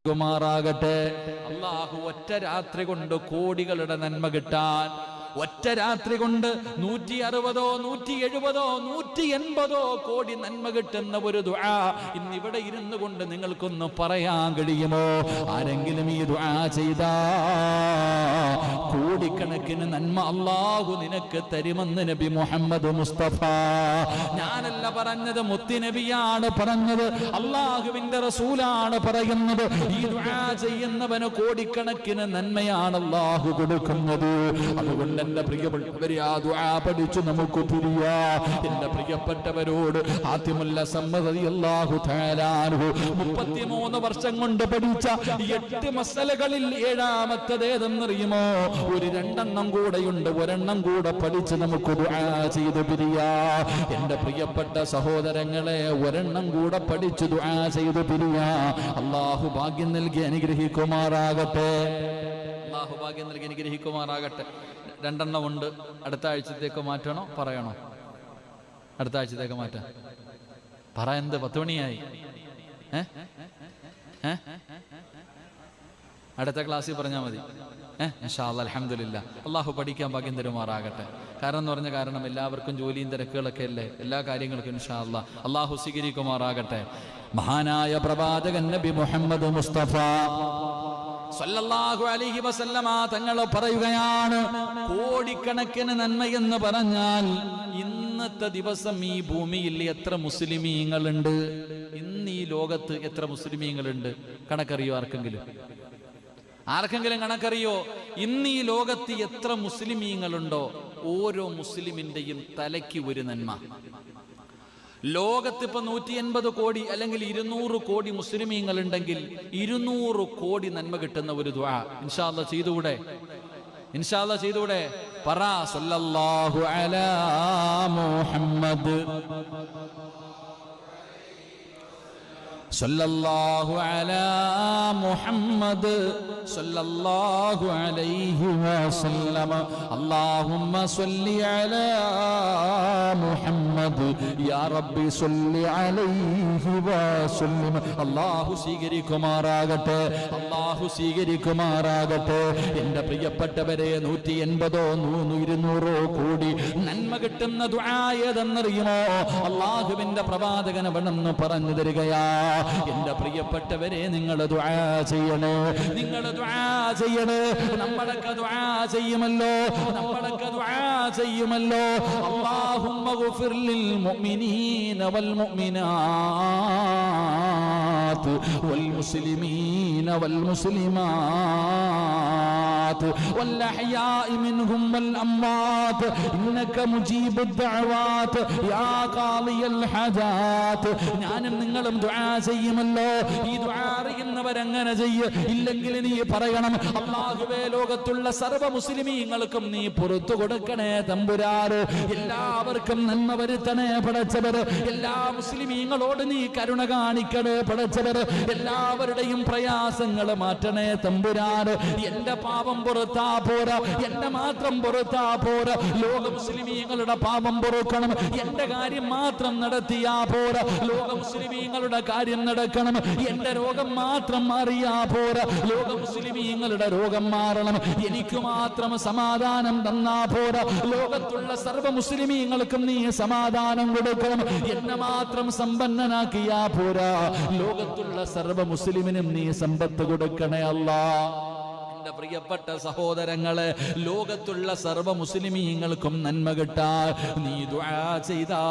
കുമാറാകട്ടെ. അല്ലാഹു ഒറ്റ രാത്രി കൊണ്ട് കോടികളുടെ നന്മ കിട്ടാൻ, ഒറ്റ രാത്രി കൊണ്ട് 160, 170, 180 കോടി നന്മ കിട്ടുന്ന ഒരു ദുആ ഇന്നിവിടെ ഇരുന്നു കൊണ്ട് നിങ്ങൾക്കൊന്ന് പറയാൻ കഴിയുമോ? ആരെങ്കിലും ഈ ദുആ ചെയ്താ കോടിക്കണക്കിന് നന്മ അല്ലാഹു നിനക്ക് തരുമെന്ന് നബി മുഹമ്മദ് മുസ്തഫ. ഞാനല്ല പറഞ്ഞത്, മുത്തുനബിയാണ് പറഞ്ഞത്, അല്ലാഹുവിന്റെ റസൂലാണ് പറയുന്നത്. ഈ ദുആ ചെയ്യുന്നവന് കോടിക്കണക്കിന് നന്മയാണ് അല്ലാഹു കൊടുക്കുന്നത്. അതുകൊണ്ട് എന്റെ പ്രിയപ്പെട്ടവരെ ആ ദുആ പഠിച്ചു നമുക്ക് തിരിയാ. എന്റെ പ്രിയപ്പെട്ടവരോട് ആത്തിമുല്ല റളിയല്ലാഹു തആല അൻഹു 33 വർഷം കൊണ്ട് പഠിച്ച 8 മസലകളിൽ ഏഴാമത്തേതെന്നറിയുമോ? ഒരു 2 കൂടെയുണ്ട്, ഒരെണ്ണം കൂടെ പഠിച്ച് നമുക്ക് ദുആ ചെയ്ത് പിരിയാ. എന്റെ പ്രിയപ്പെട്ട സഹോദരങ്ങളെ, ഒരെണ്ണം കൂടെ പഠിച്ച് ദുആ ചെയ്ത് പിരിയാ. അല്ലാഹു ഭാഗ്യം നൽകി അനുഗ്രഹിക്കുമാറാകട്ടെ. അല്ലാഹു ഭാഗ്യം നൽകി അനുഗ്രഹിക്കുമാറാകട്ടെ. 2 ഉണ്ട്. അടുത്ത ആഴ്ചത്തേക്ക് മാറ്റണോ പറയണോ? അടുത്ത ആഴ്ചത്തേക്ക് മാറ്റാം. പറ. എന്ത് 10 മണിയായി? അടുത്ത ക്ലാസ്സിൽ പറഞ്ഞാൽ മതി. ഇൻഷാ അല്ലാഹ്. അൽഹംദുലില്ലാ. അല്ലാഹു പഠിക്കാൻ ഭാഗ്യം തരുമാറാകട്ടെ. കാരണം എല്ലാവർക്കും ജോലിയും തിരക്കുകളൊക്കെ അല്ലേ, എല്ലാ കാര്യങ്ങൾക്കും ഇൻഷാ അല്ലാഹ് അല്ലാഹു സ്വീകരിക്കുമാറാകട്ടെ. മഹാനായ പ്രവാചകൻ നബി മുഹമ്മദ് മുസ്തഫ സല്ലല്ലാഹു അലൈഹി വസല്ലമ തങ്ങൾ പറയുകയാണ്, കോടിക്കണക്കിന് നന്മയെന്ന് പറഞ്ഞാൽ ഇന്നത്തെ ദിവസം ഈ ഭൂമിയിൽ എത്ര മുസ്ലിമീങ്ങളുണ്ട്? ഇന്ന് ഈ ലോകത്ത് എത്ര മുസ്ലിമീങ്ങളുണ്ട്? കണക്കറിയോ? ആർക്കെങ്കിലും കണക്കറിയോ? ഇന്ന് ഈ ലോകത്ത് എത്ര മുസ്ലിമീങ്ങളുണ്ടോ? ഓരോ മുസ്ലിമിന്റെയും തലയ്ക്ക് ഒരു നന്മ. ലോകത്ത് ഇപ്പൊ 180 കോടി അല്ലെങ്കിൽ 200 കോടി മുസ്ലിമീങ്ങൾ ഉണ്ടെങ്കിൽ 200 കോടി നന്മ കിട്ടുന്ന ഒരു ദുആ ഇൻഷാ അല്ലാഹ് ചെയ്തുകൂടെ? ഇൻഷാ അല്ലാഹ് ചെയ്തുകൂടെ? പറ. സല്ലല്ലാഹു അലാ മുഹമ്മദ്, സല്ലല്ലാഹു അലാ മുഹമ്മദ്, സല്ലല്ലാഹു അലൈഹി വസല്ലം. അല്ലാഹുമ്മ സ്വല്ലി അലാ മുഹമ്മദ്, യാ റബ്ബി സ്വല്ലി അലൈഹി വസല്ലം. അല്ലാഹു സ്വീകരിക്കുമാറാകട്ടെ. അല്ലാഹു സ്വീകരിക്കുമാറാകട്ടെ. എൻ്റെ പ്രിയപ്പെട്ടവരെ, 180, 200 കോടി നന്മ കിട്ടുന്ന ദുആ ഏതെന്നറിയുമോ? അല്ലാഹുവിന്റെ പ്രവാചകൻ അവിടെന്ന് പറഞ്ഞു തരികയാ. എന്റെ പ്രിയപ്പെട്ടവരെ, നിങ്ങൾ ദുആ ചെയ്യണേ, നിങ്ങൾ ദുആ ചെയ്യണേ. നമ്മളൊക്കെ ദുആ ചെയ്യുമല്ലോ, നമ്മളൊക്കെ ദുആ ചെയ്യുമല്ലോ. അല്ലാഹുമ്മ ഗുഫിർ ലിൽ മുഅ്മിനീന വൽ മുഅ്മിനാത്ത് വൽ മുസ്ലിമീന വൽ മുസ്ലിമാത്ത് വൽ അഹ്യാഇ മിൻഹും വൽ അംവാത്ത് ഇന്നക മുജീബുദ് ദഅവാത്ത് യാ ഖാദിയൽ ഹജാത്ത്. ഞാനും നിങ്ങളും ദുആ ചെയ്യുമല്ലോ. ഈ ദുആ അറിയുന്നവരങ്ങനെ ചെയ്യ്. ഇല്ലെങ്കിൽ നീ പറയണം, അല്ലാഹുവേ, ലോകത്തുള്ള സർവ്വ മുസ്ലിമീങ്ങൾക്കും നീ പുറത്തു കൊടുക്കണേ തമ്പുരാന്. എല്ലാവർക്കും നന്മ വരുത്തണേ പടച്ചവർ. എല്ലാ മുസ്ലിമീങ്ങളോട് നീ കരുണ കാണിക്കണേ പടച്ചവർ. എല്ലാവരുടെയും പ്രയാസങ്ങൾ മാറ്റണേ തമ്പുരാന്. എന്റെ പാപം പുറത്താ പോരാ, എന്റെ മാത്രം പുറത്താ പോരാ. ലോക മുസ്ലിമീങ്ങളുടെ പാപം പൊറുക്കണം. എന്റെ കാര്യം മാത്രം നടത്തിയാ പോരാ, ലോക മുസ്ലിമീങ്ങളുടെ കാര്യം നടക്കണം. എന്റെ രോഗം മാത്രം മാറിയാ പോരാ, ലോക മുസ്ലിമീങ്ങളുടെ രോഗം മാറണം. എനിക്ക് മാത്രം സമാധാനം തന്നാ പോരാ, ലോകത്തുള്ള സർവ്വ മുസ്ലിമീങ്ങൾക്കും നീ സമാധാനം കൊടുക്കണം. എന്നെ മാത്രം സമ്പന്നനാക്കിയാ പോരാ, ലോകത്തുള്ള സർവ്വ മുസ്ലിമിനും നീ സമ്പത്ത് കൊടുക്കണേ അല്ലാഹ്. പ്രിയപ്പെട്ട സഹോദരങ്ങളെ, ലോകത്തുള്ള സർവ്വ മുസ്ലിമീങ്ങൾക്കും നന്മ കിട്ടാൻ നീ ദുആ ചെയ്താ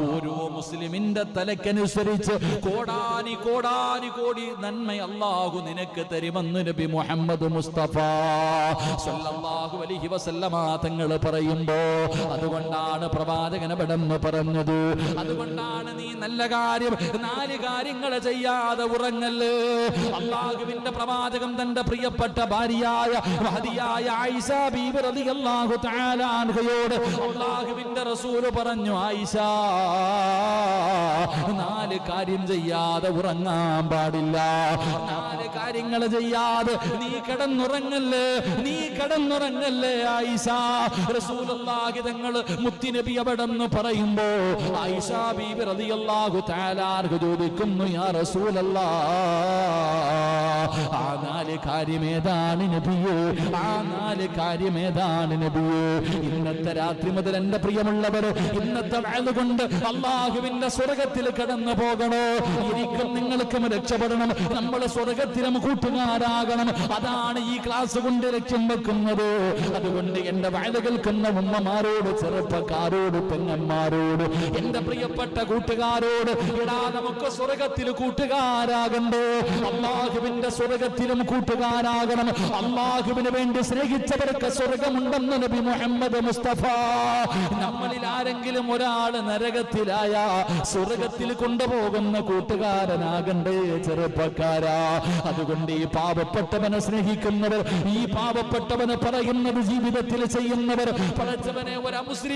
ഓരോ മുസ്ലിമിന്റെ തലക്കനുസരിച്ച് കോടാനി കോടാനി കോടി നന്മ അല്ലാഹു നിനക്ക് തരുമെന്ന് നബി മുഹമ്മദ് മുസ്തഫ സല്ലല്ലാഹു അലൈഹി വസല്ലമ തങ്ങൾ പറയുമ്പോ, അതുകൊണ്ടാണ് പ്രവാചകൻ അവിടെന്ന് പറഞ്ഞത്, അതുകൊണ്ടാണ് നീ നല്ല കാര്യം 4 കാര്യങ്ങൾ ചെയ്യാതെ ഉറങ്ങല്ലേ. അല്ലാഹുവിന്റെ പ്രവാചകൻ തന്റെ പ്രിയപ്പെട്ട ഭാര്യയായ മഹദിയായ ആയിഷ ബീവി റളിയല്ലാഹു തആല അൻഹയോട് അല്ലാഹുവിന്റെ റസൂൽ പറഞ്ഞു, ആയിഷ, 4 കാര്യം ചെയ്യാതെ ഉറങ്ങാൻ പാടില്ല. 4 കാര്യങ്ങൾ ചെയ്യാതെ നീ കിടന്നുറങ്ങല്ലേ ആയിഷ. റസൂലുള്ളാഹി തങ്ങൾ മുത്തുനബി അവിടെന്ന് പറയുമ്പോ ആയിഷ ബീവി റളിയല്ലാഹു തആല അൻഹ ചോദിക്കുന്നു, യാ റസൂലല്ലാഹ്, ആ 4 കാര്യം ഏതാണ് നബിയേ? ആ 4 കാര്യം ഏതാണ് നബിയേ? ഇന്നത്തെ രാത്രി മുതൽ എന്റെ പ്രിയമുള്ളവർ, ഇന്നത്തെ വഅദ് കൊണ്ട് അല്ലാഹുവിന്റെ സ്വർഗ്ഗത്തിൽ കടന്നു പോകണോ? എനിക്കും നിങ്ങൾക്കും രക്ഷപ്പെടണം. നമ്മൾ സ്വർഗ്ഗത്തിലും കൂട്ടുകാരാകണം. അതാണ് ഈ ക്ലാസ് കൊണ്ട് ലക്ഷ്യം വെക്കുന്നത്. അതുകൊണ്ട് എന്റെ വഅദ് കേൾക്കുന്ന ഉമ്മമാരോട്, ചെറുപ്പക്കാരോട്, പെങ്ങന്മാരോട്, എന്റെ പ്രിയപ്പെട്ട കൂട്ടുകാരോട്, എടാ, നമുക്ക് സ്വർഗ്ഗത്തിൽ കൂട്ടുകാരാകണ്ടേ? അല്ലാഹുവിന്റെ സ്വർഗ്ഗത്തിലും കൂട്ടുകാരാകണം. അല്ലാഹുവിന് വേണ്ടി സ്നേഹിച്ചവർക്ക് സ്വർഗ്ഗമുണ്ടെന്ന് നബി മുഹമ്മദ് മുസ്തഫ. നമ്മളിൽ ആരെങ്കിലും ഒരാൾ നരകത്തിലായ സ്വർഗ്ഗത്തിൽ കൊണ്ടുപോകുന്ന കൂട്ടുകാരനാകണ്ടേ ചെറുപ്പക്കാരാ? അതുകൊണ്ട് ഈ പാവപ്പെട്ടവനെ സ്നേഹിക്കുന്നവർ, ഈ പാവപ്പെട്ടവനെ പറയുന്നത് ജീവിതത്തിൽ ചെയ്യുന്നവർ, പടച്ചവനെ ഒരു മുസ്ലിം